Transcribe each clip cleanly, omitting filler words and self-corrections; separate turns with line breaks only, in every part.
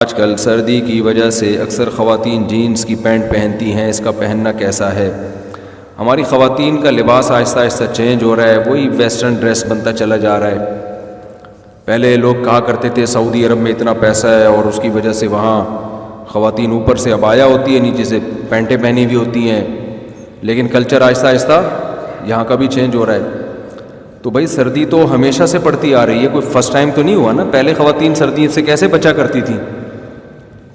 آج کل سردی کی وجہ سے اکثر خواتین جینز کی پینٹ پہنتی ہیں، اس کا پہننا کیسا ہے؟ ہماری خواتین کا لباس آہستہ آہستہ چینج ہو رہا ہے، وہی ویسٹرن ڈریس بنتا چلا جا رہا ہے۔ پہلے لوگ کہا کرتے تھے سعودی عرب میں اتنا پیسہ ہے اور اس کی وجہ سے وہاں خواتین اوپر سے عبایا ہوتی ہے، نیچے سے پینٹیں پہنی ہوئی ہوتی ہیں، لیکن کلچر آہستہ آہستہ یہاں کا بھی چینج ہو رہا ہے۔ تو بھائی سردی تو ہمیشہ سے پڑتی آ رہی ہے، کوئی فرسٹ ٹائم تو نہیں ہوا نا۔ پہلے خواتین سردی سے کیسے بچا کرتی تھیں،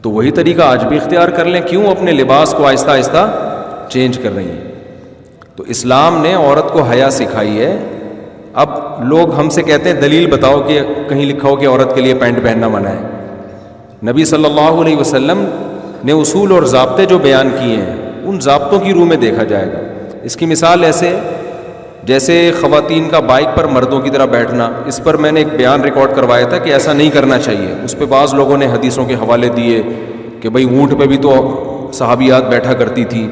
تو وہی طریقہ آج بھی اختیار کر لیں، کیوں اپنے لباس کو آہستہ آہستہ چینج کر رہی ہیں؟ تو اسلام نے عورت کو حیا سکھائی ہے۔ اب لوگ ہم سے کہتے ہیں دلیل بتاؤ کہ کہیں لکھا ہو کہ عورت کے لیے پینٹ پہننا منع ہے۔ نبی صلی اللہ علیہ وسلم نے اصول اور ضابطے جو بیان کیے ہیں ان ضابطوں کی روح میں دیکھا جائے گا۔ اس کی مثال ایسے جیسے خواتین کا بائک پر مردوں کی طرح بیٹھنا، اس پر میں نے ایک بیان ریکارڈ کروایا تھا کہ ایسا نہیں کرنا چاہیے۔ اس پہ بعض لوگوں نے حدیثوں کے حوالے دیے کہ بھئی اونٹ پہ بھی تو صحابیات بیٹھا کرتی تھی۔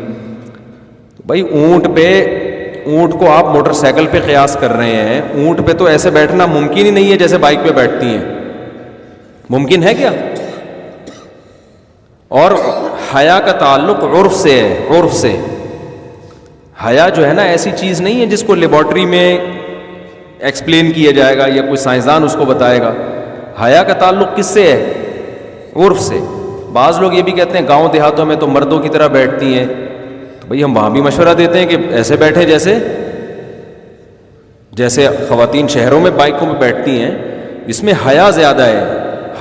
بھئی اونٹ کو آپ موٹر سائیکل پہ قیاس کر رہے ہیں، اونٹ پہ تو ایسے بیٹھنا ممکن ہی نہیں ہے جیسے بائک پہ بیٹھتی ہیں، ممکن ہے کیا؟ اور حیا کا تعلق عرف سے ہے، عرف سے۔ حیا جو ہے نا ایسی چیز نہیں ہے جس کو لیبارٹری میں ایکسپلین کیا جائے گا یا کوئی سائنسدان اس کو بتائے گا۔ حیا کا تعلق کس سے ہے؟ عرف سے۔ بعض لوگ یہ بھی کہتے ہیں گاؤں دیہاتوں میں تو مردوں کی طرح بیٹھتی ہیں، تو بھئی ہم وہاں بھی مشورہ دیتے ہیں کہ ایسے بیٹھیں جیسے خواتین شہروں میں بائکوں میں بیٹھتی ہیں، اس میں حیا زیادہ ہے،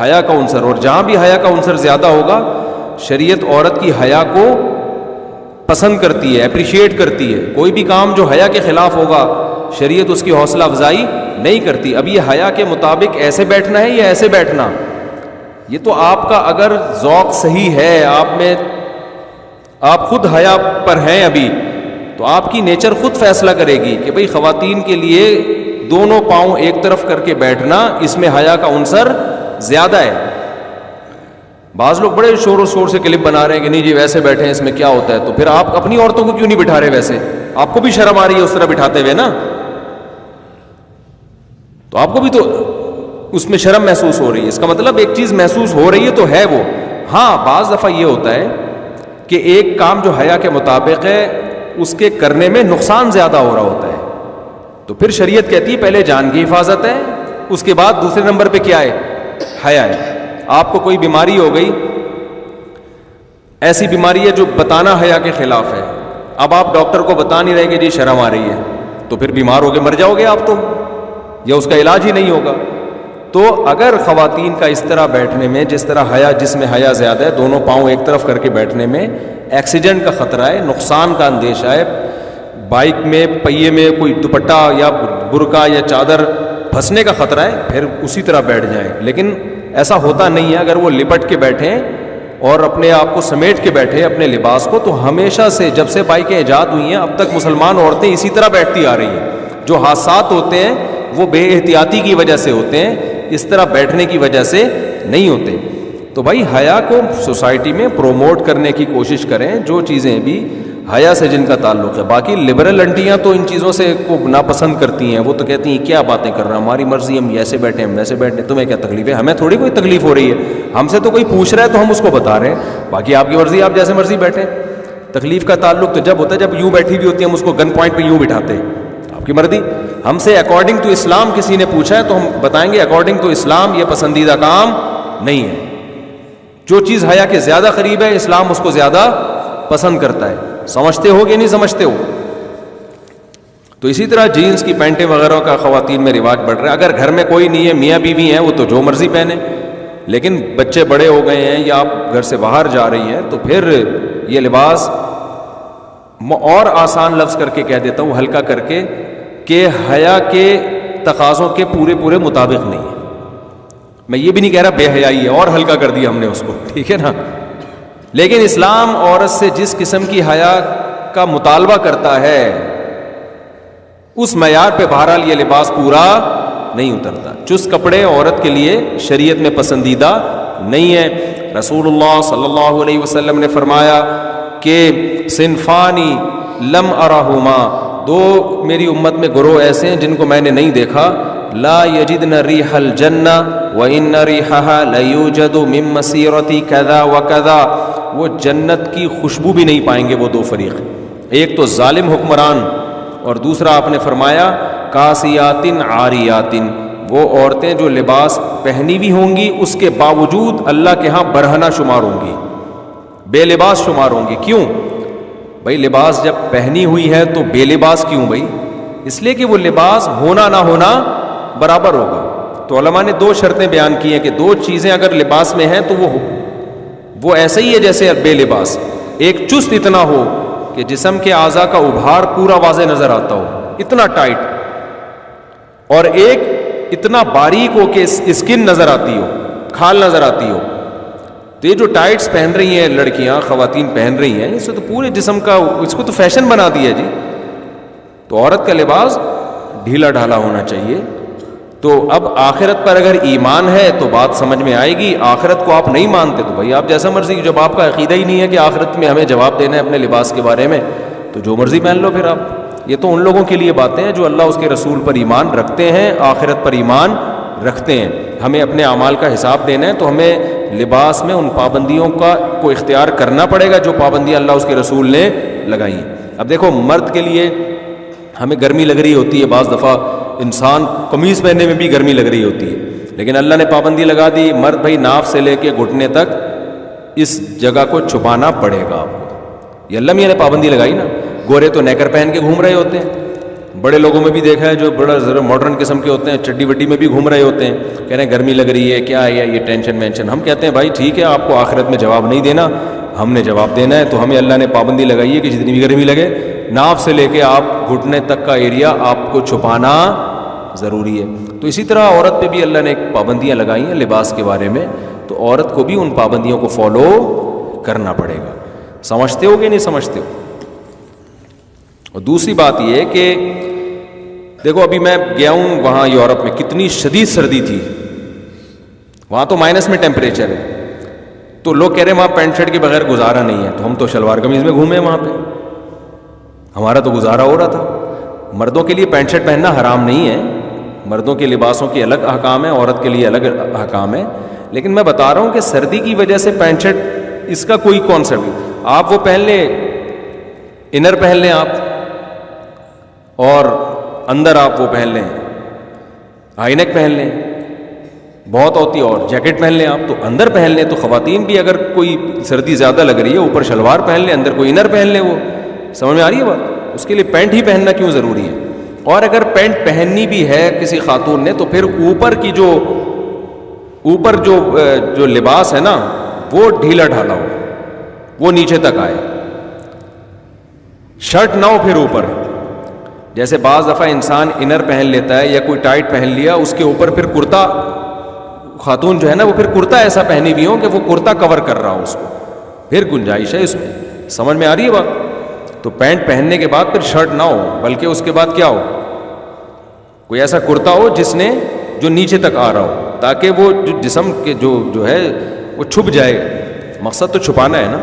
حیا کا عنصر۔ اور جہاں بھی حیا کا عنصر زیادہ ہوگا، شریعت عورت کی حیا کو پسند کرتی ہے، اپریشیٹ کرتی ہے۔ کوئی بھی کام جو حیا کے خلاف ہوگا شریعت اس کی حوصلہ افزائی نہیں کرتی۔ اب یہ حیا کے مطابق ایسے بیٹھنا ہے یا ایسے بیٹھنا، یہ تو آپ کا اگر ذوق صحیح ہے، آپ خود حیا پر ہیں ابھی، تو آپ کی نیچر خود فیصلہ کرے گی کہ بھئی خواتین کے لیے دونوں پاؤں ایک طرف کر کے بیٹھنا، اس میں حیا کا عنصر زیادہ ہے۔ بعض لوگ بڑے شور و شور سے کلپ بنا رہے ہیں کہ نہیں جی ویسے بیٹھے ہیں، اس میں کیا ہوتا ہے؟ تو پھر آپ اپنی عورتوں کو کیوں نہیں بٹھا رہے ویسے؟ آپ کو بھی شرم آ رہی ہے اس طرح بٹھاتے ہوئے نا، تو آپ کو بھی تو اس میں شرم محسوس ہو رہی ہے۔ اس کا مطلب ایک چیز محسوس ہو رہی ہے تو ہے وہ۔ ہاں بعض دفعہ یہ ہوتا ہے کہ ایک کام جو حیا کے مطابق ہے اس کے کرنے میں نقصان زیادہ ہو رہا ہوتا ہے، تو پھر شریعت کہتی ہے پہلے جان کی حفاظت ہے، اس کے بعد دوسرے نمبر پہ کیا ہے؟ حیا ہے۔ آپ کو کوئی بیماری ہو گئی، ایسی بیماری ہے جو بتانا حیا کے خلاف ہے، اب آپ ڈاکٹر کو بتا نہیں رہے کہ جی شرم آ رہی ہے، تو پھر بیمار ہو کے مر جاؤ گے آپ تو، یا اس کا علاج ہی نہیں ہوگا۔ تو اگر خواتین کا اس طرح بیٹھنے میں، جس طرح حیا، جس میں حیا زیادہ ہے، دونوں پاؤں ایک طرف کر کے بیٹھنے میں ایکسیڈنٹ کا خطرہ ہے، نقصان کا اندیشہ ہے، بائک میں پہیے میں کوئی دوپٹہ یا برقع یا چادر پھنسنے کا خطرہ ہے، پھر اسی طرح بیٹھ جائیں۔ لیکن ایسا ہوتا نہیں ہے، اگر وہ لپٹ کے بیٹھیں اور اپنے آپ کو سمیٹ کے بیٹھے اپنے لباس کو، تو ہمیشہ سے جب سے بائکیں ایجاد ہوئی ہیں اب تک مسلمان عورتیں اسی طرح بیٹھتی آ رہی ہیں۔ جو حادثات ہوتے ہیں وہ بے احتیاطی کی وجہ سے ہوتے ہیں، اس طرح بیٹھنے کی وجہ سے نہیں ہوتے۔ تو بھائی حیا کو سوسائٹی میں پروموٹ کرنے کی کوشش کریں، جو چیزیں بھی حیا سے جن کا تعلق ہے۔ باقی لبرل انٹیاں تو ان چیزوں سے کو ناپسند کرتی ہیں، وہ تو کہتی ہیں کیا باتیں کر رہے ہیں، ہماری مرضی، ہم ایسے بیٹھے ہم ویسے بیٹھے، تمہیں کیا تکلیف ہے؟ ہمیں تھوڑی کوئی تکلیف ہو رہی ہے، ہم سے تو کوئی پوچھ رہا ہے تو ہم اس کو بتا رہے ہیں، باقی آپ کی مرضی، آپ جیسے مرضی بیٹھیں۔ تکلیف کا تعلق تو جب ہوتا ہے جب یوں بیٹھی ہوئی ہوتی ہے، ہم اس کو گن پوائنٹ پہ یوں بٹھاتے ہیں، آپ کی مرضی۔ ہم سے اکارڈنگ ٹو اسلام کسی نے پوچھا ہے تو ہم بتائیں گے اکارڈنگ ٹو اسلام یہ پسندیدہ کام نہیں ہے۔ جو چیز حیا کے زیادہ قریب ہے اسلام اس کو زیادہ پسند کرتا ہے۔ سمجھتے ہو کہ نہیں سمجھتے ہو؟ تو اسی طرح جینز کی پینٹیں وغیرہ کا خواتین میں رواج بڑھ رہا ہے۔ اگر گھر میں کوئی نہیں ہے، میاں بیوی ہیں، وہ تو جو مرضی پہنے، لیکن بچے بڑے ہو گئے ہیں یا آپ گھر سے باہر جا رہی ہیں تو پھر یہ لباس، اور آسان لفظ کر کے کہہ دیتا ہوں ہلکا کر کے، کہ حیا کے تقاضوں کے پورے مطابق نہیں ہے۔ میں یہ بھی نہیں کہہ رہا بے حیائی ہے، اور ہلکا کر دیا ہم نے اس کو، ٹھیک ہے نا۔ لیکن اسلام عورت سے جس قسم کی حیا کا مطالبہ کرتا ہے اس معیار پہ بہرحال یہ لباس پورا نہیں اترتا۔ چست کپڑے عورت کے لیے شریعت میں پسندیدہ نہیں ہے۔ رسول اللہ صلی اللہ علیہ وسلم نے فرمایا کہ صنفانی لم ارہما دو میری امت میں گروہ ایسے ہیں جن کو میں نے نہیں دیکھا، لا یجدن ریح الجنہ وان ریحها لیوجد من مسیرۃ کذا وکذا، وہ جنت کی خوشبو بھی نہیں پائیں گے وہ دو فریق، ایک تو ظالم حکمران اور دوسرا آپ نے فرمایا کاسیات عاریات، وہ عورتیں جو لباس پہنی ہوئی ہوں گی اس کے باوجود اللہ کے ہاں برہنہ شمار ہوں گی، بے لباس شمار ہوں گی۔ کیوں بھائی؟ لباس جب پہنی ہوئی ہے تو بے لباس کیوں بھائی؟ اس لیے کہ وہ لباس ہونا نہ ہونا برابر ہوگا۔ تو علماء نے دو شرطیں بیان کی ہیں کہ دو چیزیں اگر لباس میں ہیں تو وہ ایسا ہی ہے جیسے بے لباس، ایک چست اتنا ہو کہ جسم کے اعضاء کا ابھار پورا واضح نظر آتا ہو، اتنا ٹائٹ، اور ایک اتنا باریک ہو کہ اسکن نظر آتی ہو، کھال نظر آتی ہو۔ تو یہ جو ٹائٹس پہن رہی ہیں لڑکیاں، خواتین پہن رہی ہیں، اس سے تو پورے جسم کا، اس کو تو فیشن بنا دیا جی۔ تو عورت کا لباس ڈھیلا ڈھالا ہونا چاہیے۔ تو اب آخرت پر اگر ایمان ہے تو بات سمجھ میں آئے گی، آخرت کو آپ نہیں مانتے تو بھائی آپ جیسا مرضی، جب آپ کا عقیدہ ہی نہیں ہے کہ آخرت میں ہمیں جواب دینا ہے اپنے لباس کے بارے میں، تو جو مرضی پہن لو پھر آپ۔ یہ تو ان لوگوں کے لیے باتیں ہیں جو اللہ اس کے رسول پر ایمان رکھتے ہیں، آخرت پر ایمان رکھتے ہیں۔ ہمیں اپنے اعمال کا حساب دینا ہے تو ہمیں لباس میں ان پابندیوں کو اختیار کرنا پڑے گا جو پابندیاں اللہ اس کے رسول نے لگائی ہیں۔ اب دیکھو، مرد کے لیے ہمیں گرمی لگ رہی ہوتی ہے، بعض دفعہ انسان قمیض پہننے میں بھی گرمی لگ رہی ہوتی ہے، لیکن اللہ نے پابندی لگا دی، مرد بھائی ناف سے لے کے گھٹنے تک اس جگہ کو چھپانا پڑے گا آپ کو۔ یہ اللہ میاں نے پابندی لگائی نا۔ گورے تو نیکر پہن کے گھوم رہے ہوتے ہیں، بڑے لوگوں میں بھی دیکھا ہے جو بڑا ذرا ماڈرن قسم کے ہوتے ہیں، چڈی وڈی میں بھی گھوم رہے ہوتے ہیں، کہہ رہے ہیں گرمی لگ رہی ہے، کیا ہے یہ ٹینشن وینشن۔ ہم کہتے ہیں بھائی ٹھیک ہے، آپ کو آخرت میں جواب نہیں دینا، ہم نے جواب دینا ہے، تو ہمیں اللہ نے پابندی لگائی ہے کہ جتنی بھی گرمی لگے ناف سے لے کے آپ گھٹنے تک کا ایریا آپ کو چھپانا ضروری ہے۔ تو اسی طرح عورت پہ بھی اللہ نے پابندیاں لگائی ہیں لباس کے بارے میں، تو عورت کو بھی ان پابندیوں کو فالو کرنا پڑے گا۔ سمجھتے ہو کہ نہیں سمجھتے ہو؟ اور دوسری بات یہ ہے کہ دیکھو، ابھی میں گیا ہوں وہاں یورپ میں، کتنی شدید سردی تھی وہاں، تو مائنس میں ٹیمپریچر ہے، تو لوگ کہہ رہے ہیں وہاں پینٹ شرٹ کے بغیر گزارا نہیں ہے، تو ہم تو شلوار قمیض میں گھومے وہاں پہ، ہمارا تو گزارا ہو رہا تھا۔ مردوں کے لیے پینٹ شرٹ پہننا حرام نہیں ہے، مردوں کے لباسوں کے الگ احکام ہیں، عورت کے لیے الگ احکام ہے، لیکن میں بتا رہا ہوں کہ سردی کی وجہ سے پینٹ شرٹ اس کا کوئی کانسیپٹ نہیں۔ آپ وہ پہن لیں، انر پہن لیں آپ، اور اندر آپ وہ پہن لیں، ہائی نیک پہن لیں، بہت ہوتی ہے، اور جیکٹ پہن لیں آپ، تو اندر پہن لیں۔ تو خواتین بھی اگر کوئی سردی زیادہ لگ رہی ہے اوپر شلوار پہن لیں، اندر کوئی انر پہن لیں، وہ سمجھ میں آ رہی ہے بات؟ اس کے لیے پینٹ ہی پہننا کیوں ضروری ہے؟ اور اگر پینٹ پہننی بھی ہے کسی خاتون نے تو پھر اوپر کی اوپر جو لباس ہے نا وہ ڈھیلا ڈھالا ہو، وہ نیچے تک آئے، شرٹ نہ ہو پھر اوپر۔ جیسے بعض دفعہ انسان انر پہن لیتا ہے یا کوئی ٹائٹ پہن لیا، اس کے اوپر پھر کرتا، خاتون جو ہے نا وہ پھر کرتا ایسا پہنی بھی ہو کہ وہ کرتا کور کر رہا ہو اس کو، پھر گنجائش ہے اس میں۔ سمجھ میں آ رہی ہے بات؟ تو پینٹ پہننے کے بعد پھر شرٹ نہ ہو، بلکہ اس کے بعد کیا ہو، کوئی ایسا کرتا ہو جو نیچے تک آ رہا ہو، تاکہ وہ جو جسم کے جو ہے وہ چھپ جائے۔ مقصد تو چھپانا ہے نا۔